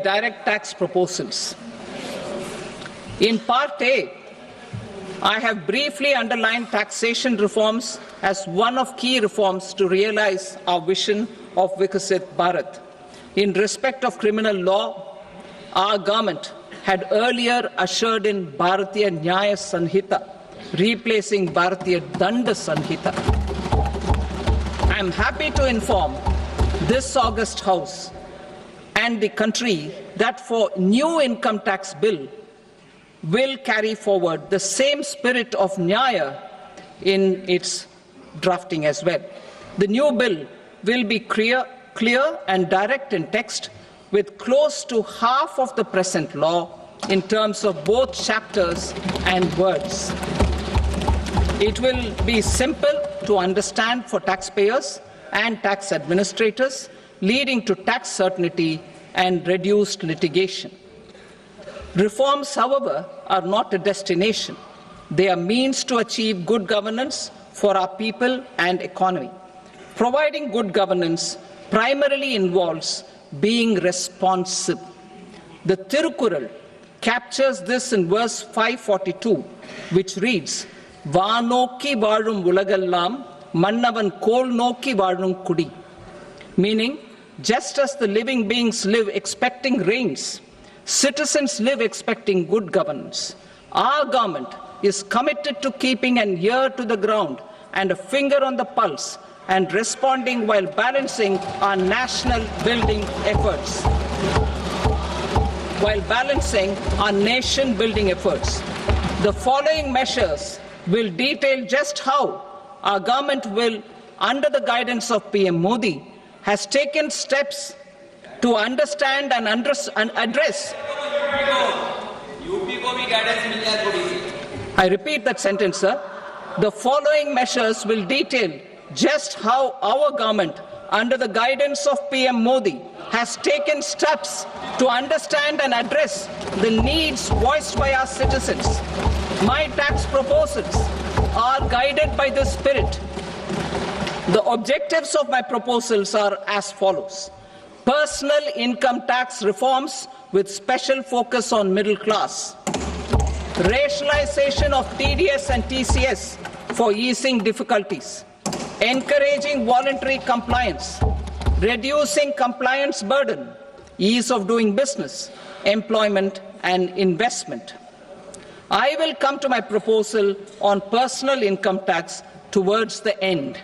direct tax proposals. In Part A, I have briefly underlined taxation reforms as one of key reforms to realize our vision of Vikasit Bharat. In respect of criminal law, our government had earlier ushered in Bharatiya Nyaya Sanhita, replacing Bharatiya Danda Sanhita. I am happy to inform this august House and the country that for new income tax bill will carry forward the same spirit of Nyaya in its drafting as well. The new bill will be clear and direct in text, with close to half of the present law in terms of both chapters and words. It will be simple to understand for taxpayers and tax administrators, leading to tax certainty and reduced litigation. Reforms, however, are not a destination. They are means to achieve good governance for our people and economy. Providing good governance primarily involves being responsive. The Tirukural captures this in verse 542, which reads, "Vaanokki vaazhum ulagallam, mannavan kol nokki vaazhum kudi," meaning, just as the living beings live expecting rains, citizens live expecting good governance. Our government is committed to keeping an ear to the ground and a finger on the pulse and responding while balancing our national building efforts. The following measures will detail just how our government will, under the guidance of PM Modi, has taken steps to understand and address. I repeat that sentence, sir. The following measures will detail just how our government, under the guidance of PM Modi, has taken steps to understand and address the needs voiced by our citizens. My tax proposals are guided by this spirit. The objectives of my proposals are as follows. Personal income tax reforms with special focus on middle class. Rationalization of TDS and TCS for easing difficulties. Encouraging voluntary compliance. Reducing compliance burden. Ease of doing business. Employment and investment. I will come to my proposal on personal income tax towards the end.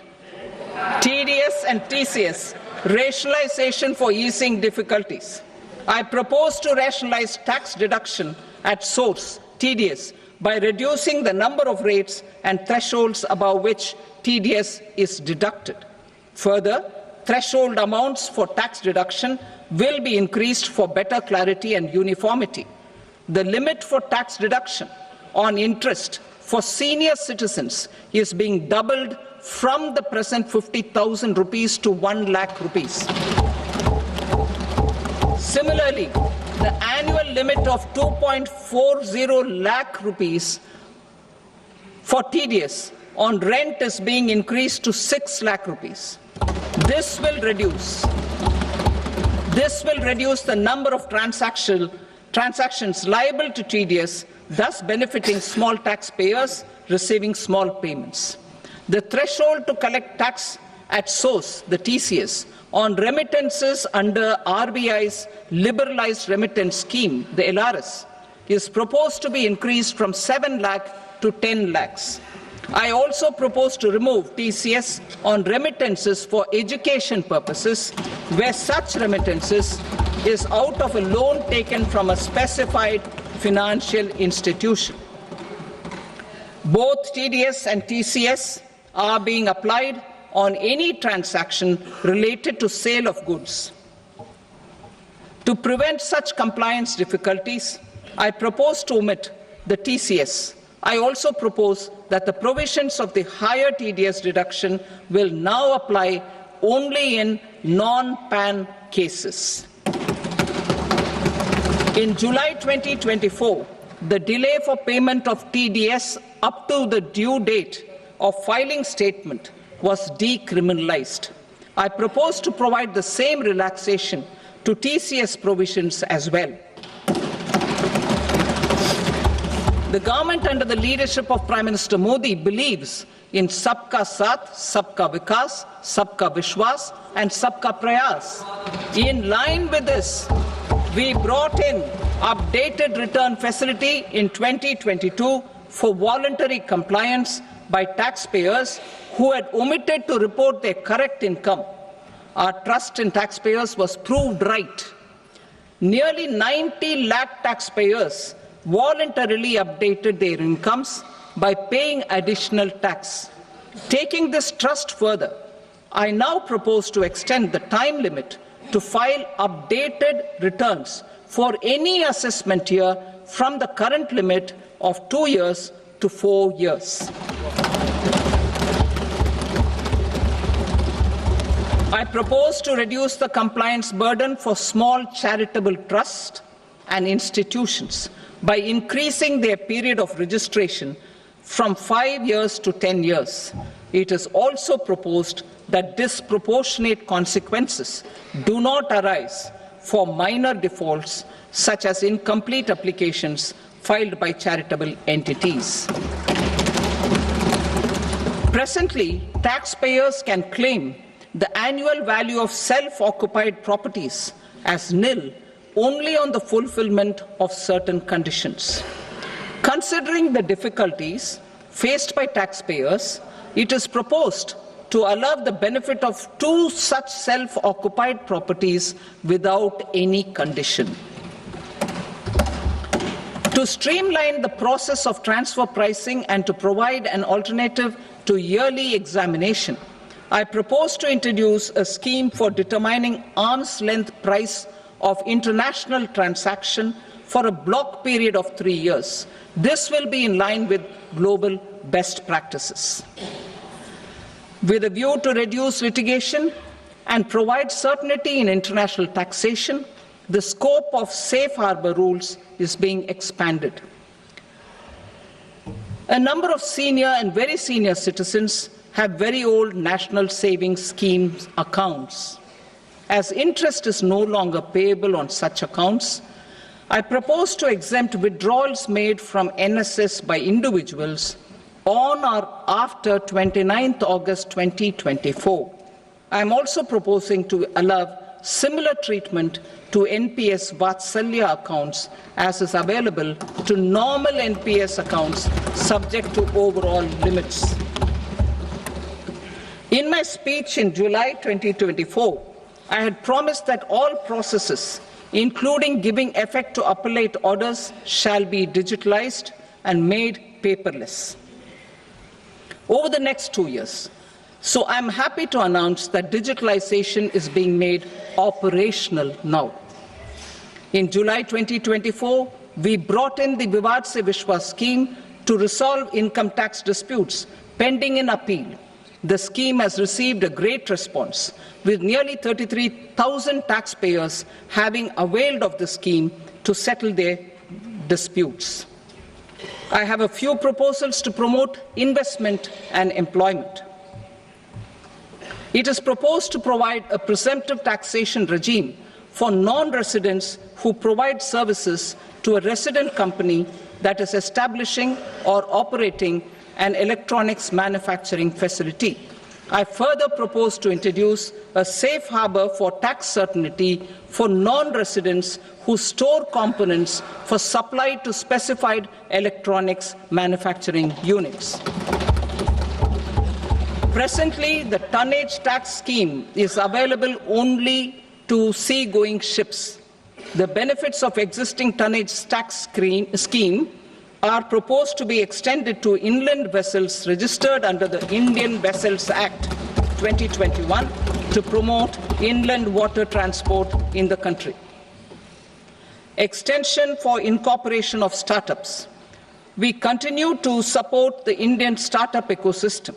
TDS and TCS, rationalization for easing difficulties. I propose to rationalize tax deduction at source, TDS, by reducing the number of rates and thresholds above which TDS is deducted. Further, threshold amounts for tax deduction will be increased for better clarity and uniformity. The limit for tax deduction on interest for senior citizens is being doubled from the present 50,000 rupees to 1 lakh rupees. Similarly, the annual limit of 2.40 lakh rupees for TDS on rent is being increased to 6 lakh rupees. This will reduce the number of transactions liable to TDS, thus benefiting small taxpayers receiving small payments. The threshold to collect tax at source, the TCS, on remittances under RBI's liberalized remittance scheme, the LRS, is proposed to be increased from 7 lakh to 10 lakhs. I also propose to remove TCS on remittances for education purposes, where such remittances is out of a loan taken from a specified financial institution. Both TDS and TCS are being applied on any transaction related to sale of goods. To prevent such compliance difficulties, I propose to omit the TCS. I also propose that the provisions of the higher TDS deduction will now apply only in non-PAN cases. In July 2024, the delay for payment of TDS up to the due date of filing statement was decriminalized. I propose to provide the same relaxation to TCS provisions as well. The government under the leadership of Prime Minister Modi believes in Sabka Saath, Sabka Vikas, Sabka Vishwas and Sabka Prayas. In line with this, we brought in updated return facility in 2022 for voluntary compliance by taxpayers who had omitted to report their correct income. Our trust in taxpayers was proved right. Nearly 90 lakh taxpayers voluntarily updated their incomes by paying additional tax. Taking this trust further, I now propose to extend the time limit to file updated returns for any assessment year from the current limit of 2 years to 4 years. I propose to reduce the compliance burden for small charitable trusts and institutions by increasing their period of registration from 5 years to 10 years. It is also proposed that disproportionate consequences do not arise for minor defaults such as incomplete applications filed by charitable entities. Presently, taxpayers can claim the annual value of self-occupied properties as nil only on the fulfillment of certain conditions. Considering the difficulties faced by taxpayers, it is proposed to allow the benefit of 2 such self-occupied properties without any condition. To streamline the process of transfer pricing and to provide an alternative to yearly examination, I propose to introduce a scheme for determining arm's length price of international transaction for a block period of 3 years. This will be in line with global best practices. With a view to reduce litigation and provide certainty in international taxation, the scope of safe harbor rules is being expanded. A number of senior and very senior citizens have very old national savings scheme accounts. As interest is no longer payable on such accounts, I propose to exempt withdrawals made from NSS by individuals on or after 29th August 2024. I am also proposing to allow similar treatment to NPS Vatsalya accounts as is available to normal NPS accounts subject to overall limits. In my speech in July 2024, I had promised that all processes, including giving effect to appellate orders, shall be digitalized and made paperless over the next 2 years. So I'm happy to announce that digitalization is being made operational now. In July 2024, we brought in the Vivad Se Vishwas scheme to resolve income tax disputes pending in appeal. The scheme has received a great response, with nearly 33,000 taxpayers having availed of the scheme to settle their disputes. I have a few proposals to promote investment and employment. It is proposed to provide a presumptive taxation regime for non-residents who provide services to a resident company that is establishing or operating an electronics manufacturing facility. I further propose to introduce a safe harbor for tax certainty for non-residents who store components for supply to specified electronics manufacturing units. Presently, the tonnage tax scheme is available only to sea-going ships. The benefits of existing tonnage tax scheme are proposed to be extended to inland vessels registered under the Indian Vessels Act 2021 to promote inland water transport in the country. Extension for incorporation of startups. We continue to support the Indian startup ecosystem.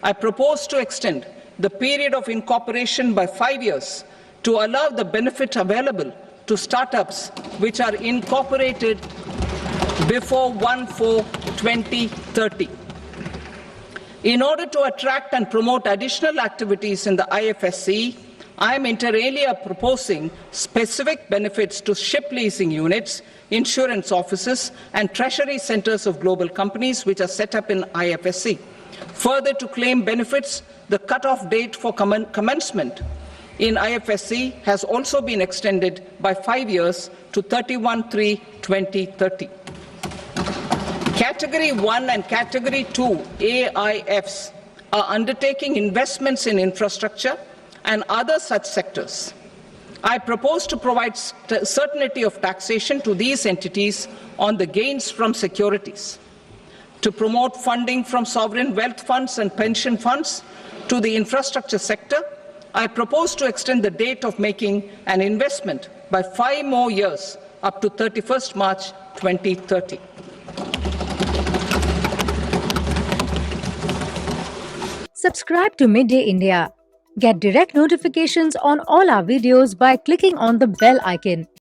I propose to extend the period of incorporation by 5 years to allow the benefit available to startups which are incorporated before 1/4/2030. In order to attract and promote additional activities in the IFSC, I am inter alia proposing specific benefits to ship leasing units, insurance offices, and treasury centers of global companies which are set up in IFSC. Further, to claim benefits, the cut-off date for commencement in IFSC has also been extended by 5 years to 31/3/2030. Category 1 and Category 2 AIFs are undertaking investments in infrastructure and other such sectors. I propose to provide certainty of taxation to these entities on the gains from securities, to promote funding from sovereign wealth funds and pension funds to the infrastructure sector. I propose to extend the date of making an investment by 5 more years up to 31st March 2030. Subscribe to Midday India. Get direct notifications on all our videos by clicking on the bell icon.